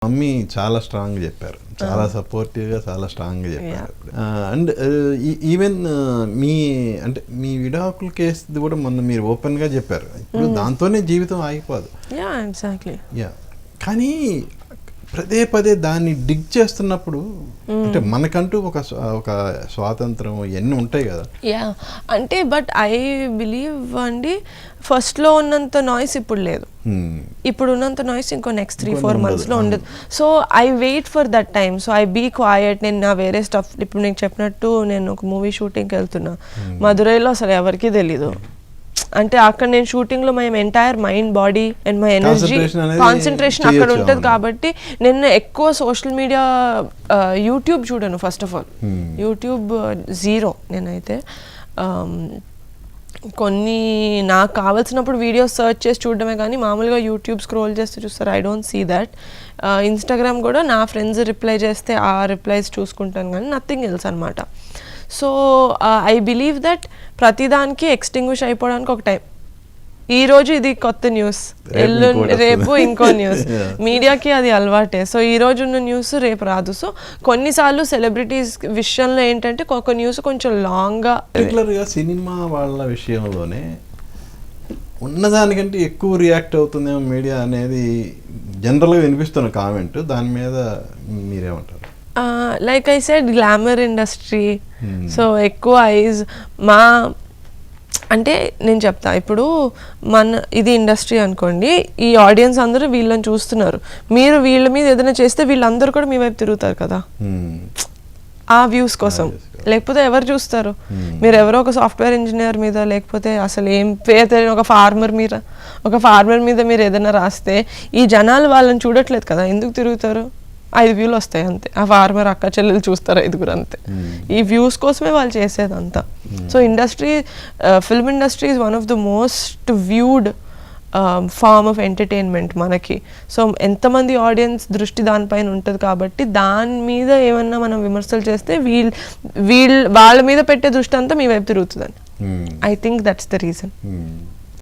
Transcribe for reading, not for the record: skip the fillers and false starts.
Mummy చాలా strong చెప్పారు, చాలా సపోర్టివ్గా చాలా స్ట్రాంగ్గా చెప్పారు. అండ్ ఈవెన్ మీ అంటే మీ విడాకుల కేసు కూడా మొన్న మీరు ఓపెన్గా చెప్పారు, ఇప్పుడు దాంతోనే జీవితం ఆగిపోదు. యా, కానీ పదే పదే దాన్ని డిగ్ చేస్తున్నప్పుడు అంటే మనకంటూ ఒక స్వాతంత్రం ఇవన్నీ ఉంటాయి కదా. యా, అంటే బట్ ఐ బిలీవ్ అండి, ఫస్ట్లో ఉన్నంత నాయిస్ ఇప్పుడు లేదు. ఇప్పుడు ఉన్నంత నాయిస్ ఇంకో నెక్స్ట్ 3-4 monthsలో ఉండదు. So I wait for that time. So I be quiet. నేను నా వేరే స్టఫ్, ఇప్పుడు నేను చెప్పినట్టు నేను ఒక మూవీ షూటింగ్కి వెళ్తున్నా మదురైలో, అసలు ఎవరికీ తెలీదు. అంటే అక్కడ నేను షూటింగ్లో my entire mind, body and my energy, concentration అక్కడ ఉంటుంది. కాబట్టి నేను ఎక్కువ సోషల్ మీడియా, యూట్యూబ్ చూడను. First of all YouTube zero. నేనైతే కొన్ని నాకు కావాల్సినప్పుడు వీడియోస్ సర్చ్ చేసి చూడడమే, కానీ మామూలుగా యూట్యూబ్ స్క్రోల్ చేస్తే చూస్తారు. I don't see that. Instagram కూడా నా ఫ్రెండ్స్ రిప్లై చేస్తే ఆ రిప్లైస్ చూసుకుంటాను, కానీ నథింగ్ ఎల్స్ అనమాట. సో ఐ బిలీవ్ దట్ ప్రతిదానికి ఎక్స్టింగ్విష్ అయిపోవడానికి ఒక టైం. ఈరోజు ఇది కొత్త న్యూస్, రేపు ఇంకో న్యూస్. మీడియాకి అది అలవాటే. సో ఈ రోజు ఉన్న న్యూస్ రేపు రాదు. సో కొన్నిసార్లు సెలబ్రిటీస్ విషయంలో ఏంటంటే ఒక న్యూస్ కొంచెం లాంగ్గా, పర్టికులర్గా సినిమా వాళ్ళ విషయంలోనే ఉన్నదానికంటే ఎక్కువ రియాక్ట్ అవుతుందేమో మీడియా అనేది జనరల్గా వినిపిస్తున్న కామెంట్. దాని మీద మీరేమంటారు? Like I said, glamour industry. So ఎక్కువ ఐజ్ అంటే నేను చెప్తా, ఇప్పుడు ఇది ఇండస్ట్రీ అనుకోండి, ఈ ఆడియన్స్ అందరూ వీళ్ళని చూస్తున్నారు. మీరు వీళ్ళ మీద ఏదైనా చేస్తే వీళ్ళందరూ కూడా మీ వైపు తిరుగుతారు కదా, ఆ వ్యూస్ కోసం. లేకపోతే ఎవరు చూస్తారు? మీరు ఎవరో ఒక సాఫ్ట్వేర్ ఇంజనీర్ మీద, లేకపోతే అసలు ఏం పేరు తెలియని ఒక ఫార్మర్ మీద మీరు ఏదైనా రాస్తే ఈ జనాలు వాళ్ళని చూడట్లేదు కదా, ఎందుకు తిరుగుతారు? 5 వ్యూలు వస్తాయి అంతే. ఆ ఫార్మర్ అక్క చెల్లెలు చూస్తారు 5 అంతే. ఈ వ్యూస్ కోసమే వాళ్ళు చేసేదంతా. So industry, film industry is one of the most viewed form of entertainment మనకి. సో ఎంతమంది ఆడియన్స్ దృష్టి దానిపైన ఉంటుంది. కాబట్టి దాని మీద ఏమన్నా మనం విమర్శలు చేస్తే వాళ్ళ మీద పెట్టే దృష్టి అంతా మీ వైపు తిరుగుతుందని. I think that's the reason.